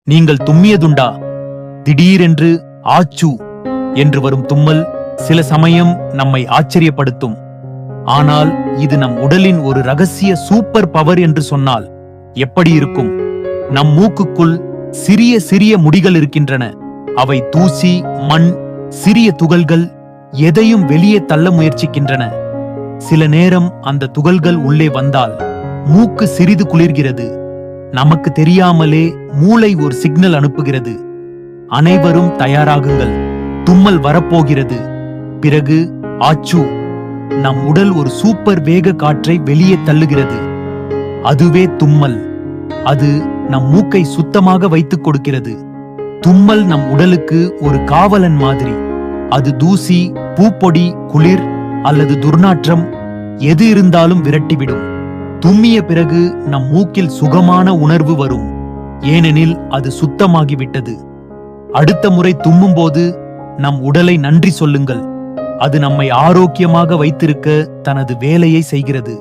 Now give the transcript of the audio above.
நீங்கள் தும்மியதுண்டா? திடீரென்று ஆச்சு என்று வரும் தும்மல் சில சமயம் நம்மை ஆச்சரியப்படுத்தும். ஆனால் இது நம் உடலின் ஒரு ரகசிய சூப்பர் பவர் என்று சொன்னால் எப்படி இருக்கும்? நம் மூக்குக்குள் சிறிய சிறிய முடிகள் இருக்கின்றன. அவை தூசி, மண், சிறிய துகள்கள் எதையும் வெளியே தள்ள முயற்சிக்கின்றன. சில நேரம் அந்த துகள்கள் உள்ளே வந்தால் மூக்கு சிறிது குளிர்கிறது. நமக்கு தெரியாமலே மூளை ஒரு சிக்னல் அனுப்புகிறது. அனைவரும் தயாராகுங்கள், தும்மல் வரப்போகிறது. பிறகு ஆச்சு, நம் உடல் ஒரு சூப்பர் வேக காற்றை வெளியே தள்ளுகிறது. அதுவே தும்மல். அது நம் மூக்கை சுத்தமாக வைத்துக் கொடுக்கிறது. தும்மல் நம் உடலுக்கு ஒரு காவலன் மாதிரி. அது தூசி, பூப்பொடி, குளிர் அல்லது துர்நாற்றம் எது இருந்தாலும் விரட்டிவிடும். தும்மிய பிறகு நம் மூக்கில் சுகமான உணர்வு வரும், ஏனெனில் அது சுத்தமாகிவிட்டது. அடுத்த முறை தும்மும் போது நம் உடலை நன்றி சொல்லுங்கள். அது நம்மை ஆரோக்கியமாக வைத்திருக்க தனது வேலையை செய்கிறது.